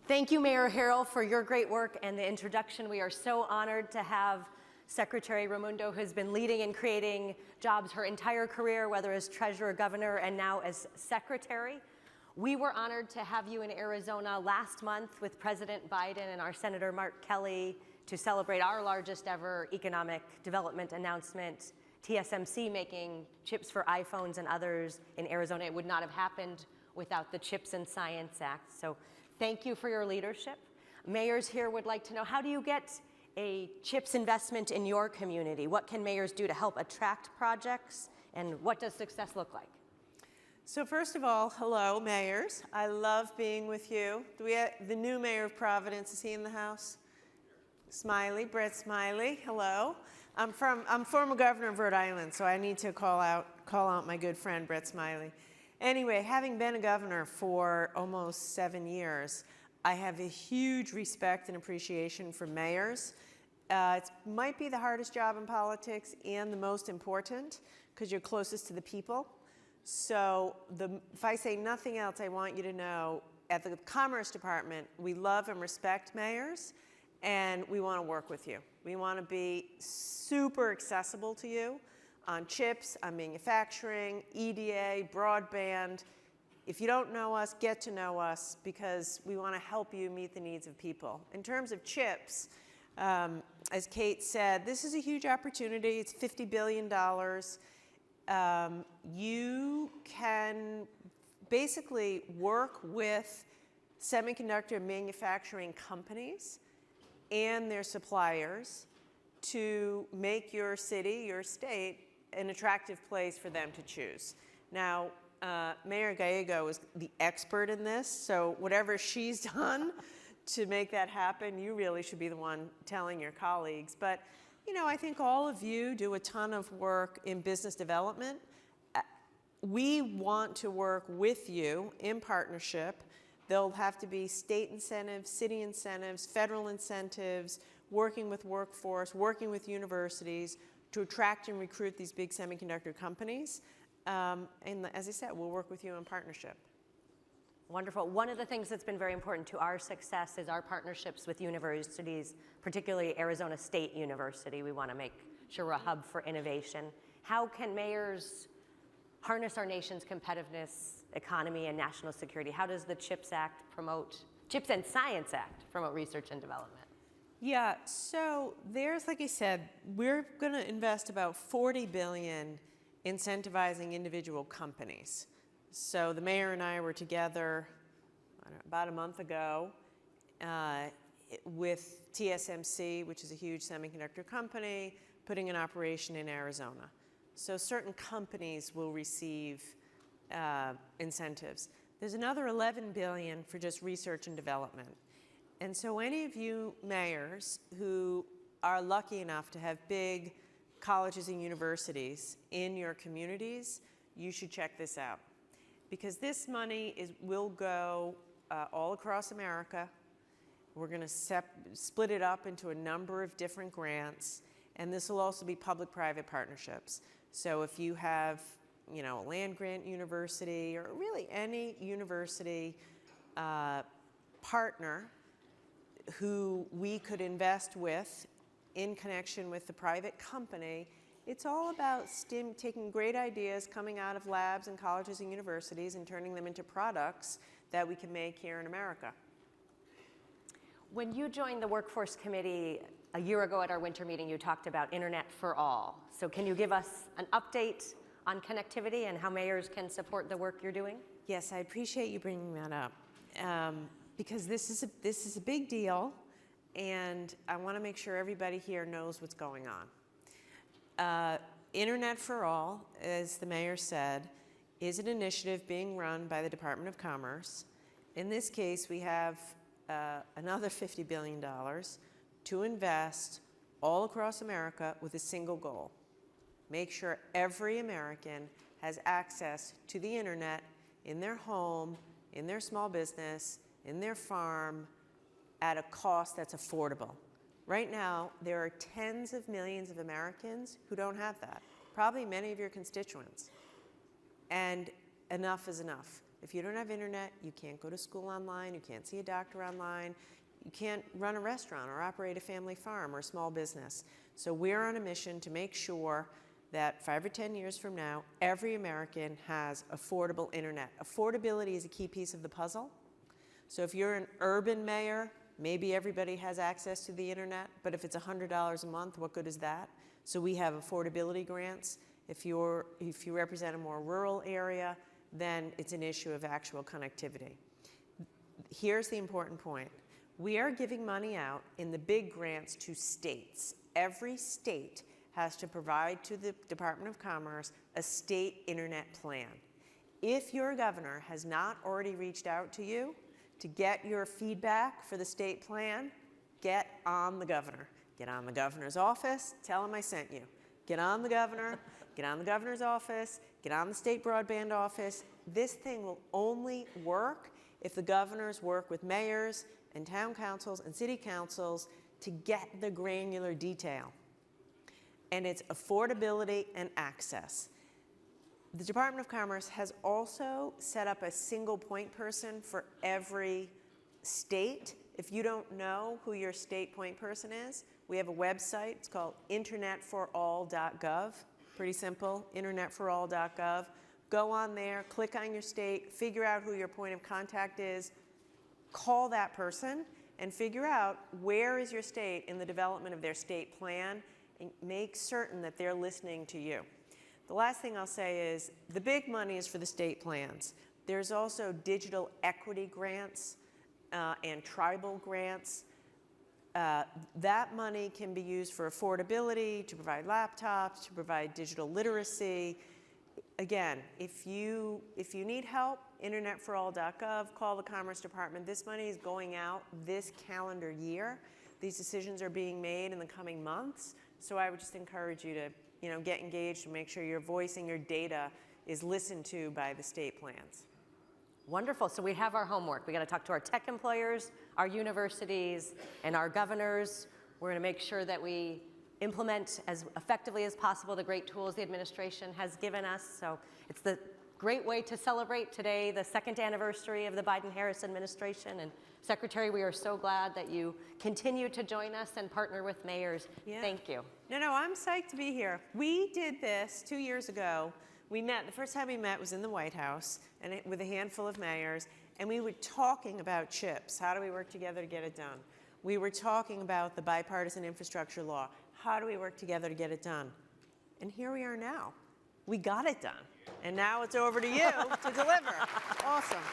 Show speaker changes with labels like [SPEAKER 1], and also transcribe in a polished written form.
[SPEAKER 1] Thank you, Mayor Harrell, for your great work and the introduction. We are so honored to have Secretary Raimondo, who has been leading and creating jobs her entire career, whether as treasurer, governor, and now as secretary. We were honored to have you in Arizona last month with President Biden and our Senator Mark Kelly to celebrate our largest ever economic development announcement, TSMC making chips for iPhones and others in Arizona. It would not have happened without the Chips and Science Act. So thank you for your leadership. Mayors here would like to know, how do you get a CHIPS investment in your community? What can mayors do to help attract projects, and what does success look like?
[SPEAKER 2] So first of all, hello, mayors. I love being with you. Do we have the new mayor of Providence? Is he in the house? Smiley, Brett Smiley. Hello. I'm former governor of Rhode Island, so I need to call out my good friend Brett Smiley. Anyway, having been a governor for almost 7 years, I have a huge respect and appreciation for mayors. It might be the hardest job in politics and the most important because you're closest to the people. So if I say nothing else, I want you to know at the Commerce Department, we love and respect mayors, and we want to work with you. We want to be super accessible to you on chips, on manufacturing, EDA, broadband. If you don't know us, get to know us, because we want to help you meet the needs of people. In terms of chips, as Kate said, this is a huge opportunity. It's $50 billion. You can basically work with semiconductor manufacturing companies and their suppliers to make your city, your state, an attractive place for them to choose. Now, Mayor Gallego is the expert in this, so whatever she's done to make that happen, you really should be the one telling your colleagues. But, you know, I think all of you do a ton of work in business development. We want to work with you in partnership. There'll have to be state incentives, city incentives, federal incentives, working with workforce, working with universities to attract and recruit these big semiconductor companies. And as I said, we'll work with you in partnership.
[SPEAKER 1] Wonderful. One of the things that's been very important to our success is our partnerships with universities, particularly Arizona State University. We want to make sure we're a hub for innovation. How can mayors harness our nation's competitiveness, economy, and national security? How does the CHIPS and Science Act promote research and development?
[SPEAKER 2] Yeah, so there's, like I said, we're going to invest about $40 billion incentivizing individual companies. So the mayor and I were together about a month ago with TSMC, which is a huge semiconductor company, putting an operation in Arizona. So certain companies will receive incentives. There's another $11 billion for just research and development. And so any of you mayors who are lucky enough to have big colleges and universities in your communities, you should check this out. Because this money will go all across America. We're going to split it up into a number of different grants, and this will also be public-private partnerships. So if you have, you know, a land-grant university or really any university partner who we could invest with in connection with the private company, it's all about taking great ideas coming out of labs and colleges and universities and turning them into products that we can make here in America.
[SPEAKER 1] When you joined the Workforce Committee a year ago at our winter meeting, you talked about Internet for All. So can you give us an update on connectivity and how mayors can support the work you're doing?
[SPEAKER 2] Yes, I appreciate you bringing that up because this is a big deal, and I want to make sure everybody here knows what's going on. Internet for All, as the mayor said, is an initiative being run by the Department of Commerce. In this case, we have another $50 billion to invest all across America with a single goal. Make sure every American has access to the internet in their home, in their small business, in their farm, at a cost that's affordable. Right now, there are tens of millions of Americans who don't have that, probably many of your constituents. And enough is enough. If you don't have internet, you can't go to school online, you can't see a doctor online, you can't run a restaurant or operate a family farm or a small business. So we're on a mission to make sure that 5 or 10 years from now, every American has affordable internet. Affordability is a key piece of the puzzle. So if you're an urban mayor, maybe everybody has access to the internet, but if it's $100 a month, what good is that? So we have affordability grants. If you represent a more rural area, then it's an issue of actual connectivity. Here's the important point. We are giving money out in the big grants to states. Every state has to provide to the Department of Commerce a state internet plan. If your governor has not already reached out to you to get your feedback for the state plan, get on the governor. Get on the governor's office, tell him I sent you. Get on the governor, get on the governor's office, get on the state broadband office. This thing will only work if the governors work with mayors and town councils and city councils to get the granular detail. And it's affordability and access. The Department of Commerce has also set up a single point person for every state. If you don't know who your state point person is, we have a website. It's called internetforall.gov. Pretty simple, internetforall.gov. Go on there, click on your state, figure out who your point of contact is, call that person, and figure out where is your state in the development of their state plan, and make certain that they're listening to you. The last thing I'll say is the big money is for the state plans. There's also digital equity grants and tribal grants. That money can be used for affordability, to provide laptops, to provide digital literacy. Again, if you need help, internetforall.gov, call the Commerce Department. This money is going out this calendar year. These decisions are being made in the coming months. So I would just encourage you to get engaged and make sure your voice and your data is listened to by the state plans.
[SPEAKER 1] Wonderful. So we have our homework. We got to talk to our tech employers, our universities, and our governors. We're going to make sure that we implement as effectively as possible the great tools the administration has given us. So it's the great way to celebrate today, the 2nd anniversary of the Biden-Harris administration. And Secretary, we are so glad that you continue to join us and partner with mayors. Yeah. Thank you.
[SPEAKER 2] No, I'm psyched to be here. We did this 2 years ago. We met, the first time we met was in the White House and with a handful of mayors, and we were talking about chips. How do we work together to get it done? We were talking about the bipartisan infrastructure law. How do we work together to get it done? And here we are now. We got it done. And now it's over to you to deliver. Awesome.